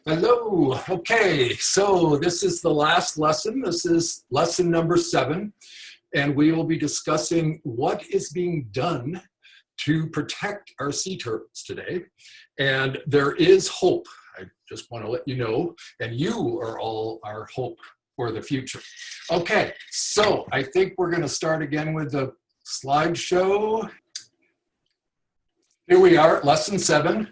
Hello. Okay, so this is the last lesson. This is lesson number 7, and we will be discussing what is being done to protect our sea turtles today. And there is hope. I just want to let you know, and you are all our hope for the future. Okay, so I think we're going to start again with the slideshow. Here we are, lesson 7.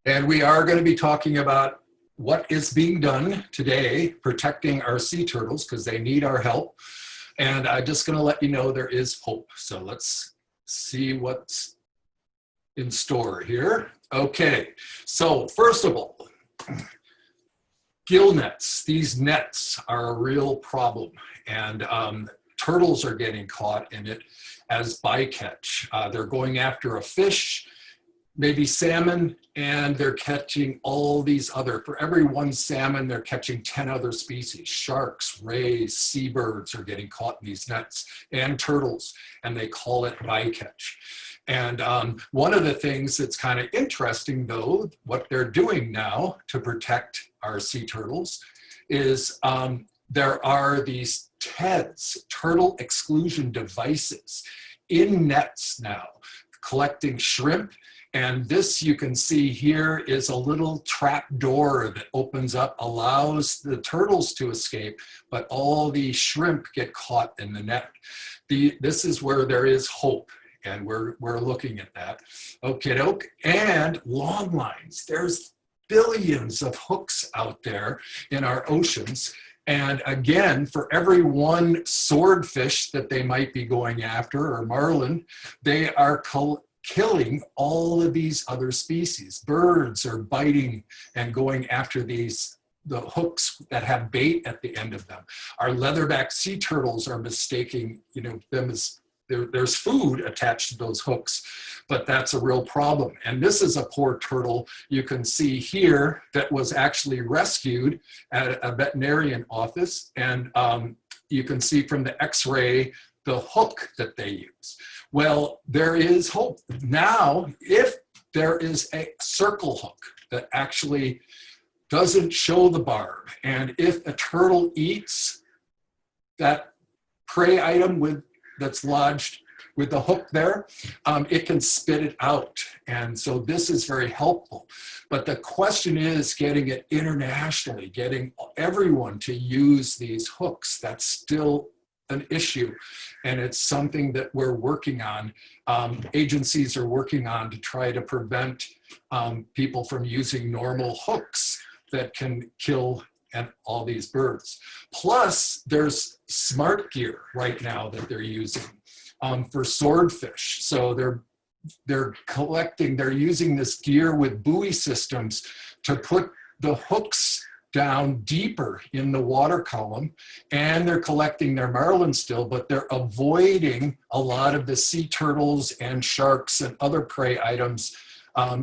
And we are going to be talking about what is being done today, protecting our sea turtles, because they need our help. And I'm just going to let you know there is hope. So let's see what's in store here. Okay, so first of all, gill nets. These nets are a real problem. And turtles are getting caught in it as bycatch. They're going after a fish, maybe salmon, and they're catching all these other, for every one salmon, they're catching 10 other species. Sharks, rays, seabirds are getting caught in these nets, and turtles, and they call it bycatch. And one of the things that's kind of interesting, though, what they're doing now to protect our sea turtles is there are these TEDs, turtle exclusion devices, in nets now, collecting shrimp. And this, you can see here, is a little trap door that opens up, allows the turtles to escape, but all the shrimp get caught in the net. This is where there is hope, and we're looking at that. Okay, doke. And long lines. There's billions of hooks out there in our oceans. And again, for every one swordfish that they might be going after, or marlin, they are killing all of these other species. Birds are biting and going after the hooks that have bait at the end of them. Our leatherback sea turtles are mistaking, them as there's food attached to those hooks, but that's a real problem. And this is a poor turtle you can see here that was actually rescued at a veterinarian office. And you can see from the x-ray the hook that they use. Well, there is hope. Now, if there is a circle hook that actually doesn't show the barb, and if a turtle eats that prey item that's lodged with the hook there, it can spit it out. And so this is very helpful. But the question is getting it internationally, getting everyone to use these hooks. That's still an issue, and it's something that we're working on. Agencies are working on to try to prevent people from using normal hooks that can kill all these birds. Plus, there's smart gear right now that they're using for swordfish. So they're using this gear with buoy systems to put the hooks down deeper in the water column, and they're collecting their marlin still, but they're avoiding a lot of the sea turtles and sharks and other prey items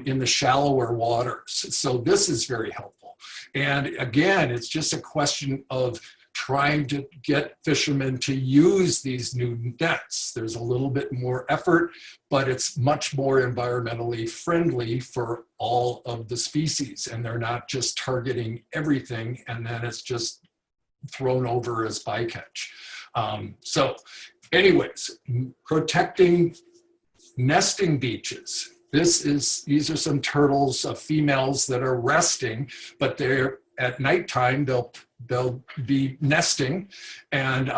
in the shallower waters. So this is very helpful. And again, it's just a question of trying to get fishermen to use these new nets. There's a little bit more effort, but it's much more environmentally friendly for all of the species. And they're not just targeting everything, and then it's just thrown over as bycatch. So anyways, protecting nesting beaches. These are some turtles, females that are resting, but they're at nighttime, they'll be nesting, and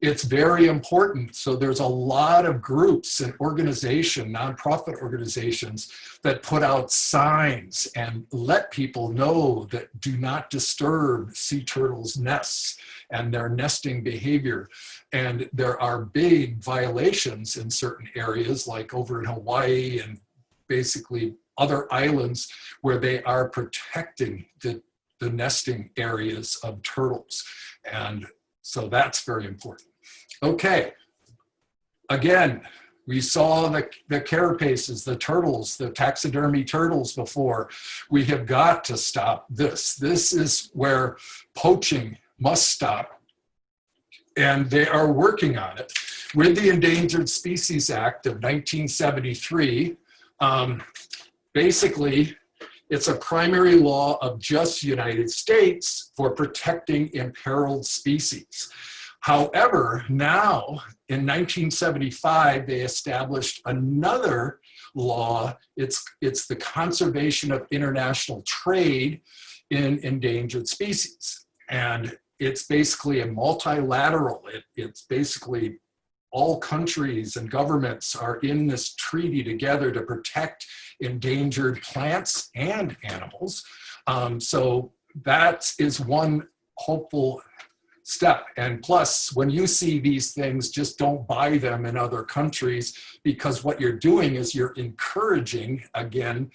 it's very important. So there's a lot of groups and nonprofit organizations that put out signs and let people know that do not disturb sea turtles' nests and their nesting behavior. And there are big violations in certain areas, like over in Hawaii and basically other islands, where they are protecting the nesting areas of turtles. And so that's very important. Okay, again, we saw the carapaces, the turtles, the taxidermy turtles before. We have got to stop this. This is where poaching must stop, and they are working on it. With the Endangered Species Act of 1973, basically, It's a primary law of just United States for protecting imperiled species. However, now in 1975, they established another law. It's the Conservation of International Trade in Endangered Species. And it's basically a multilateral, it's basically all countries and governments are in this treaty together to protect endangered plants and animals. So that is one hopeful step. And plus, when you see these things, just don't buy them in other countries, because what you're doing is you're encouraging, again,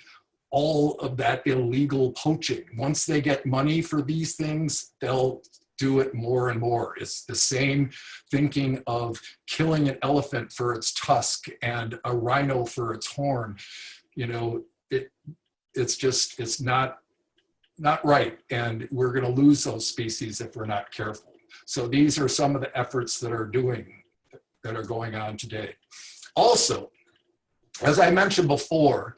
all of that illegal poaching. Once they get money for these things, they'll do it more and more. It's the same thinking of killing an elephant for its tusk and a rhino for its horn. You know, it's not right. And we're going to lose those species if we're not careful. So these are some of the efforts that are going on today. Also, as I mentioned before,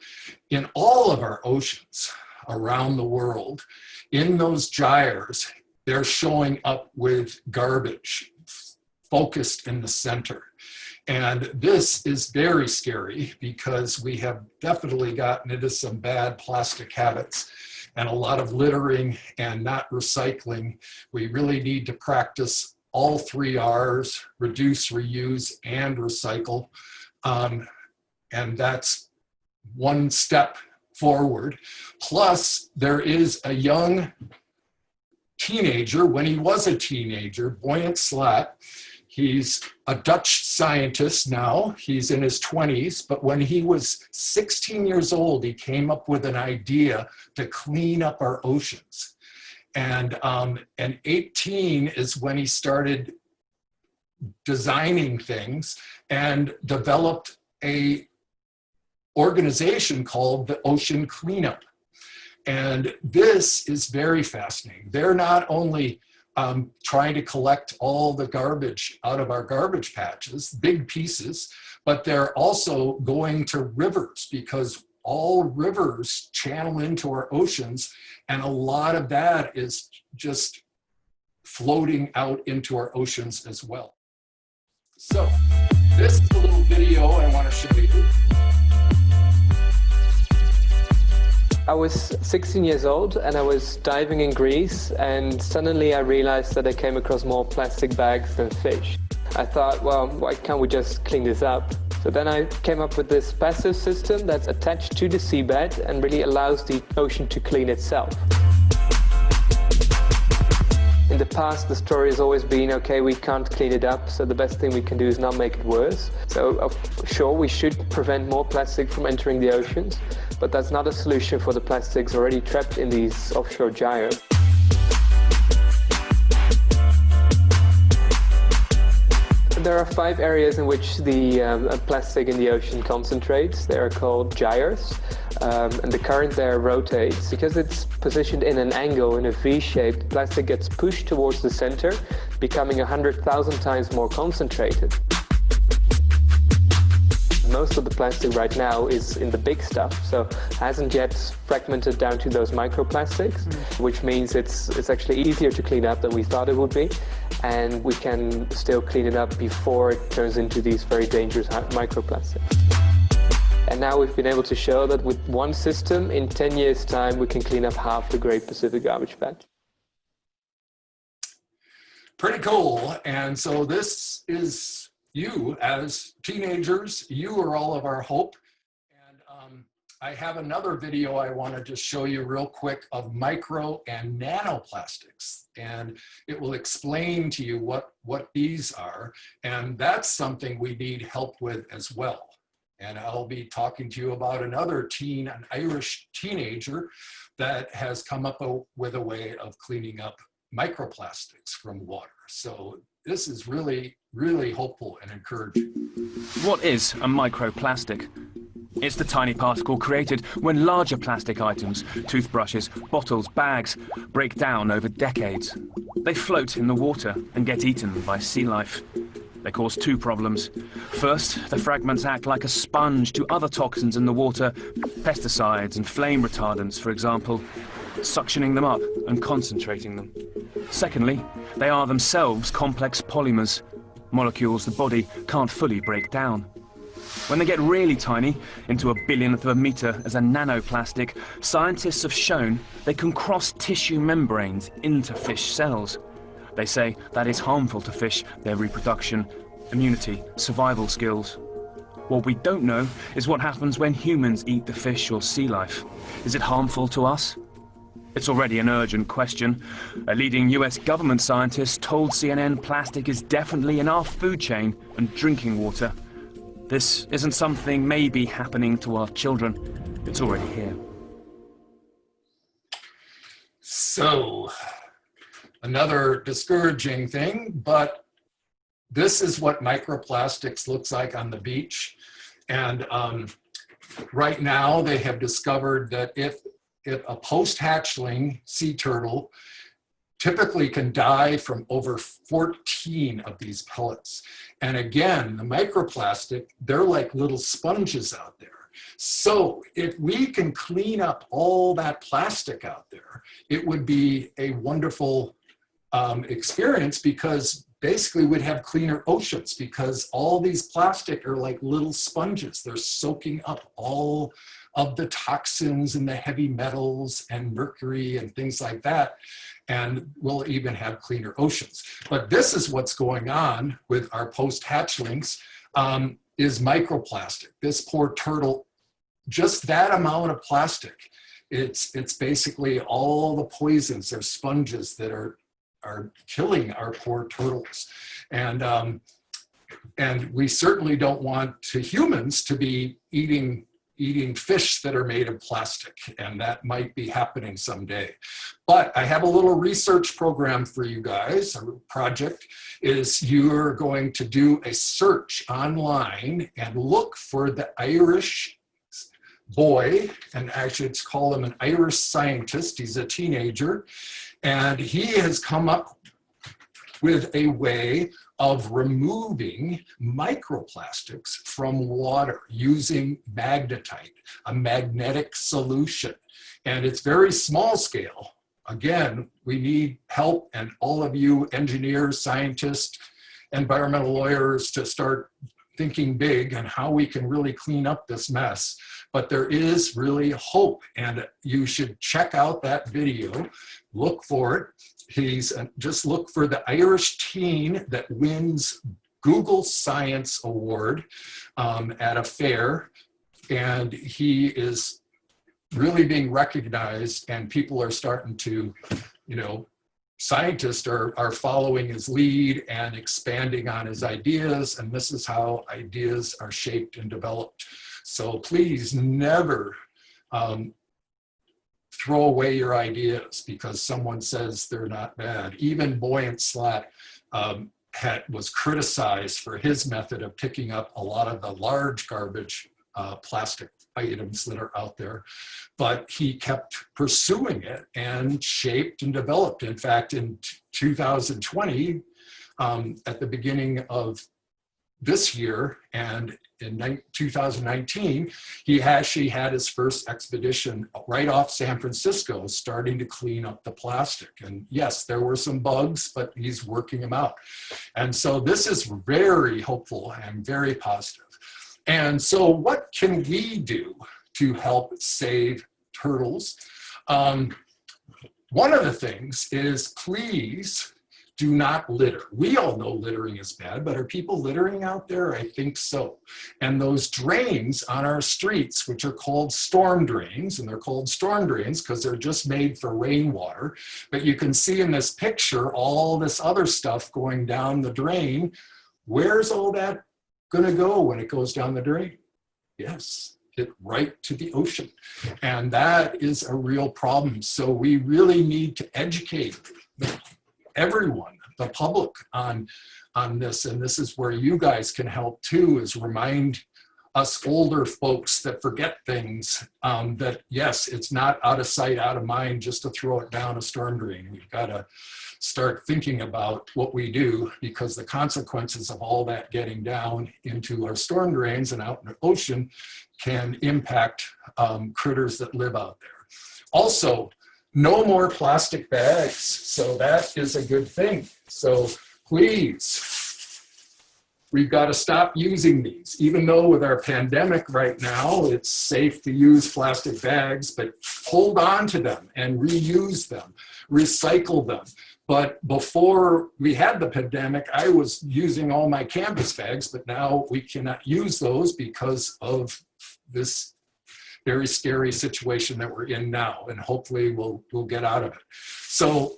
in all of our oceans around the world, in those gyres, they're showing up with garbage focused in the center. And this is very scary because we have definitely gotten into some bad plastic habits and a lot of littering and not recycling. We really need to practice all 3 R's: reduce, reuse, and recycle. And that's one step forward. Plus, there is a young teenager, when he was a teenager, Buoyant Slat. He's a Dutch scientist now. He's in his 20s, but when he was 16 years old, he came up with an idea to clean up our oceans. And 18 is when he started designing things and developed a organization called the Ocean Cleanup. And this is very fascinating. They're not only trying to collect all the garbage out of our garbage patches, big pieces, but they're also going to rivers, because all rivers channel into our oceans, and a lot of that is just floating out into our oceans as well. So this is a little video I want to show you. I was 16 years old and I was diving in Greece, and suddenly I realized that I came across more plastic bags than fish. I thought, well, why can't we just clean this up? So then I came up with this passive system that's attached to the seabed and really allows the ocean to clean itself. In the past, the story has always been, okay, we can't clean it up, so the best thing we can do is not make it worse. So sure, we should prevent more plastic from entering the oceans, but that's not a solution for the plastics already trapped in these offshore gyres. There are 5 areas in which the plastic in the ocean concentrates. They are called gyres, and the current there rotates. Because it's positioned in an angle, in a V shape, the plastic gets pushed towards the center, becoming 100,000 times more concentrated. Most of the plastic right now is in the big stuff, so hasn't yet fragmented down to those microplastics, which means it's actually easier to clean up than we thought it would be, and we can still clean it up before it turns into these very dangerous microplastics. And now we've been able to show that with one system, in 10 years' time, we can clean up half the Great Pacific Garbage Patch. Pretty cool. And so this is you as teenagers. You are all of our hope. And I have another video I want to just show you real quick of micro and nanoplastics, and it will explain to you what these are, and that's something we need help with as well. And I'll be talking to you about another an Irish teenager that has come up with a way of cleaning up microplastics from water. So this is really, really hopeful and encouraging. What is a microplastic? It's the tiny particle created when larger plastic items, toothbrushes, bottles, bags, break down over decades. They float in the water and get eaten by sea life. They cause two problems. First, the fragments act like a sponge to other toxins in the water, pesticides and flame retardants, for example, suctioning them up and concentrating them. Secondly, they are themselves complex polymers, molecules the body can't fully break down. When they get really tiny, into a billionth of a meter as a nanoplastic, scientists have shown they can cross tissue membranes into fish cells. They say that is harmful to fish, their reproduction, immunity, survival skills. What we don't know is what happens when humans eat the fish or sea life. Is it harmful to us? It's already an urgent question. A leading US government scientist told CNN plastic is definitely in our food chain and drinking water. This isn't something maybe happening to our children. It's already here. So, another discouraging thing, but this is what microplastics looks like on the beach. And right now they have discovered that if a post-hatchling sea turtle typically can die from over 14 of these pellets. And again, the microplastic, they're like little sponges out there. So if we can clean up all that plastic out there, it would be a wonderful experience, because basically we'd have cleaner oceans, because all these plastic are like little sponges. They're soaking up all of the toxins and the heavy metals and mercury and things like that. And we'll even have cleaner oceans. But this is what's going on with our post-hatchlings, is microplastic. This poor turtle, just that amount of plastic, it's basically all the poisons, they're sponges that are killing our poor turtles. And we certainly don't want humans to be eating fish that are made of plastic, and that might be happening someday. But I have a little research program for you guys. A project is you're going to do a search online and look for the Irish boy, and actually it's called him an Irish scientist. He's a teenager, and he has come up with a way of removing microplastics from water using magnetite, a magnetic solution. And it's very small scale. Again, we need help, and all of you engineers, scientists, environmental lawyers to start thinking big on how we can really clean up this mess. But there is really hope, and you should check out that video, look for it. Just look for the Irish teen that wins Google Science Award at a fair, and he is really being recognized, and people are starting to, scientists are following his lead and expanding on his ideas, and this is how ideas are shaped and developed. So please never throw away your ideas because someone says they're not bad. Even Buoyant Slat was criticized for his method of picking up a lot of the large garbage plastic items that are out there, but he kept pursuing it and shaped and developed. In fact, in 2020, at the beginning of this year and in 2019, he actually had his first expedition right off San Francisco, starting to clean up the plastic. And yes, there were some bugs, but he's working them out. And so this is very hopeful and very positive. And so what can we do to help save turtles? One of the things is, please do not litter. We all know littering is bad, but are people littering out there? I think so. And those drains on our streets, which are called storm drains, and they're called storm drains because they're just made for rainwater, but you can see in this picture all this other stuff going down the drain. Where's all that gonna go when it goes down the drain? Yes, right to the ocean. And that is a real problem. So we really need to educate everyone, the public, on this. And this is where you guys can help too, is remind us older folks that forget things, that yes, it's not out of sight, out of mind just to throw it down a storm drain. We've got to start thinking about what we do, because the consequences of all that getting down into our storm drains and out in the ocean can impact critters that live out there. Also, no more plastic bags. So that is a good thing. So please, we've got to stop using these. Even though with our pandemic right now, it's safe to use plastic bags, but hold on to them and reuse them, recycle them. But before we had the pandemic, I was using all my canvas bags, but now we cannot use those because of this very scary situation that we're in now, and hopefully we'll get out of it. So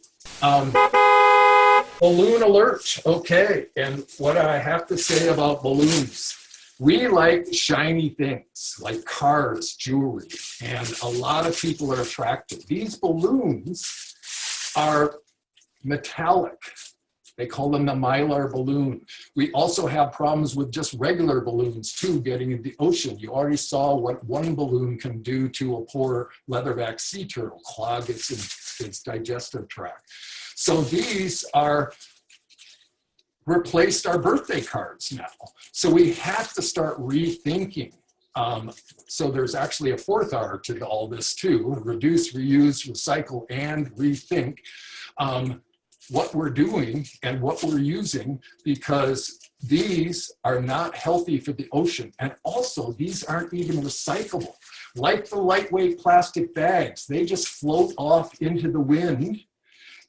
balloon alert, okay. And what I have to say about balloons, we like shiny things like cars, jewelry, and a lot of people are attracted. These balloons are metallic. They call them the mylar balloon. We also have problems with just regular balloons too, getting in the ocean. You already saw what one balloon can do to a poor leatherback sea turtle, clog its digestive tract. So these are replaced our birthday cards now. So we have to start rethinking. So there's actually a fourth R to all this too: reduce, reuse, recycle, and rethink what we're doing and what we're using, because these are not healthy for the ocean. And also, these aren't even recyclable. Like the lightweight plastic bags, they just float off into the wind.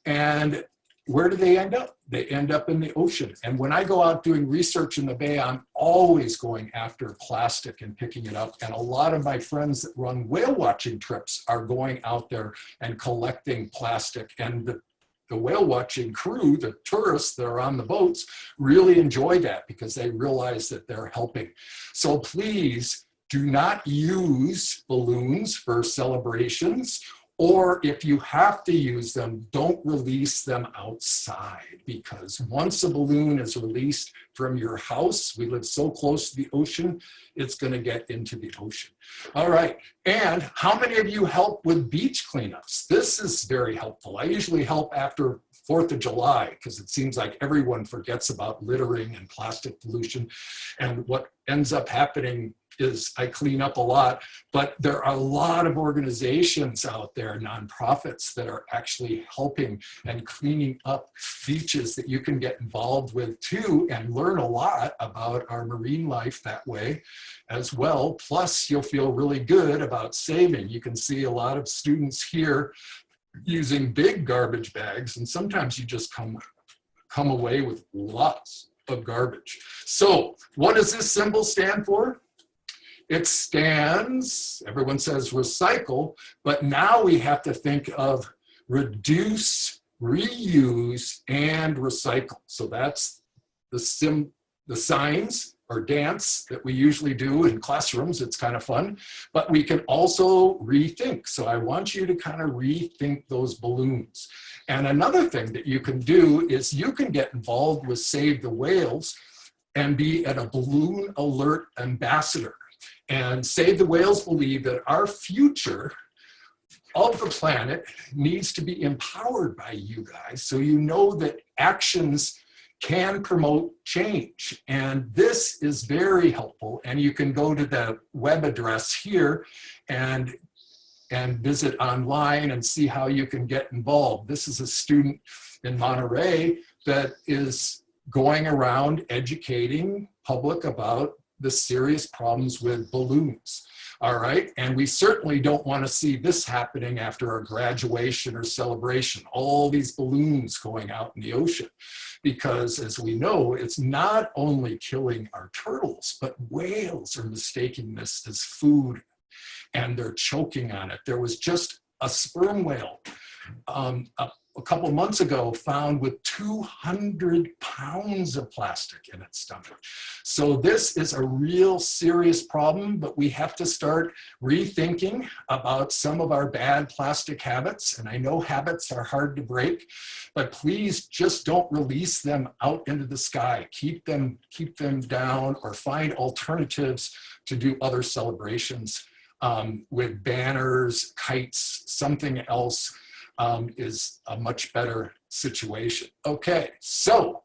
And where do they end up? They end up in the ocean. And when I go out doing research in the Bay, I'm always going after plastic and picking it up. And a lot of my friends that run whale watching trips are going out there and collecting plastic. And the whale watching crew, the tourists that are on the boats, really enjoy that because they realize that they're helping. So please do not use balloons for celebrations, or if you have to use them, don't release them outside, because once a balloon is released from your house, we live so close to the ocean, it's going to get into the ocean. All right, and how many of you help with beach cleanups? This is very helpful. I usually help after 4th of July because it seems like everyone forgets about littering and plastic pollution. And what ends up happening is I clean up a lot, but there are a lot of organizations out there, nonprofits, that are actually helping and cleaning up beaches that you can get involved with too, and learn a lot about our marine life that way as well. Plus, you'll feel really good about saving. You can see a lot of students here using big garbage bags, and sometimes you just come away with lots of garbage. So what does this symbol stand for? It stands, everyone says recycle, but now we have to think of reduce, reuse, and recycle. So that's the signs or dance that we usually do in classrooms. It's kind of fun, but we can also rethink. So I want you to kind of rethink those balloons. And another thing that you can do is you can get involved with Save the Whales and be a balloon alert ambassador. And Save the Whales believe that our future of the planet needs to be empowered by you guys, so you know that actions can promote change. And this is very helpful. And you can go to the web address here and visit online and see how you can get involved. This is a student in Monterey that is going around educating public about the serious problems with balloons. All right, and we certainly don't want to see this happening after a graduation or celebration, all these balloons going out in the ocean, because as we know, it's not only killing our turtles, but whales are mistaking this as food and they're choking on it. There was just a sperm whale a couple months ago found with 200 pounds of plastic in its stomach. So this is a real serious problem, but we have to start rethinking about some of our bad plastic habits. And I know habits are hard to break, but please just don't release them out into the sky. Keep them down, or find alternatives to do other celebrations with banners, kites, something else. Is a much better situation. Okay, so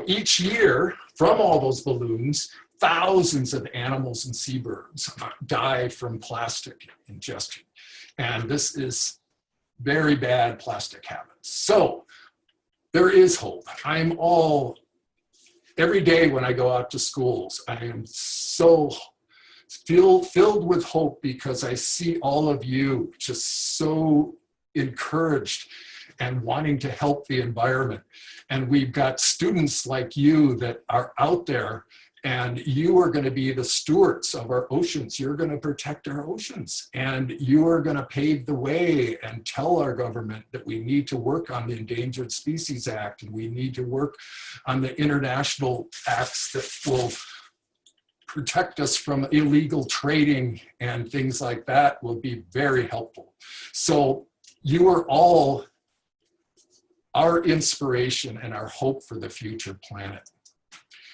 each year from all those balloons, thousands of animals and seabirds die from plastic ingestion. And this is very bad plastic habits. So there is hope. Every day when I go out to schools, I am so filled with hope, because I see all of you just so encouraged and wanting to help the environment. And we've got students like you that are out there, and you are going to be the stewards of our oceans. You're going to protect our oceans, and you are going to pave the way and tell our government that we need to work on the Endangered Species Act, and we need to work on the international acts that will protect us from illegal trading, and things like that will be very helpful. So you are all our inspiration and our hope for the future planet.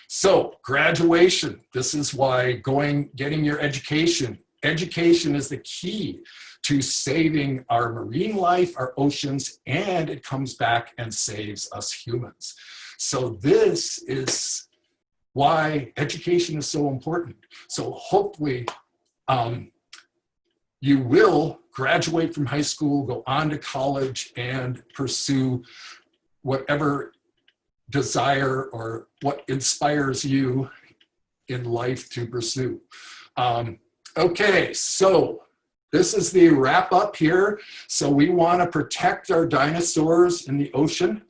So graduation, this is why getting your education. Education is the key to saving our marine life, our oceans, and it comes back and saves us humans. So this is why education is so important. So hopefully you will graduate from high school, go on to college, and pursue whatever desire or what inspires you in life to pursue. Okay, so this is the wrap up here. So we want to protect our dinosaurs in the ocean.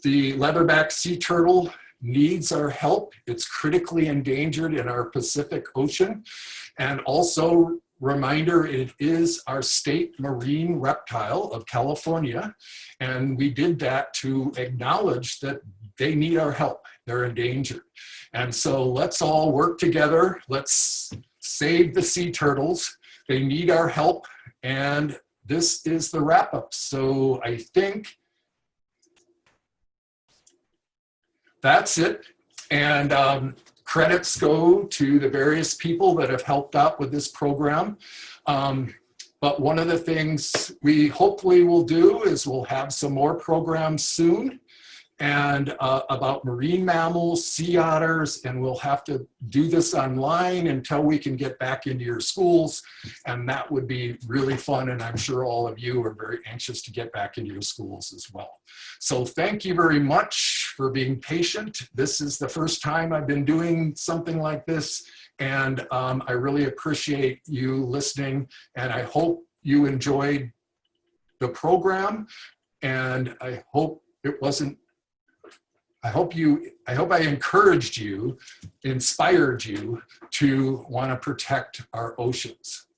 The leatherback sea turtle needs our help. It's critically endangered in our Pacific Ocean. And also, reminder, it is our state marine reptile of California. And we did that to acknowledge that they need our help. They're endangered. And so let's all work together. Let's save the sea turtles. They need our help. And this is the wrap up. So I think that's it. And credits go to the various people that have helped out with this program. But one of the things we hopefully will do is we'll have some more programs soon, and about marine mammals, sea otters, and we'll have to do this online until we can get back into your schools. And that would be really fun. And I'm sure all of you are very anxious to get back into your schools as well. So thank you very much for being patient. This is the first time I've been doing something like this. And I really appreciate you listening. And I hope you enjoyed the program. And I hope it wasn't, I hope I encouraged you, inspired you to want to protect our oceans.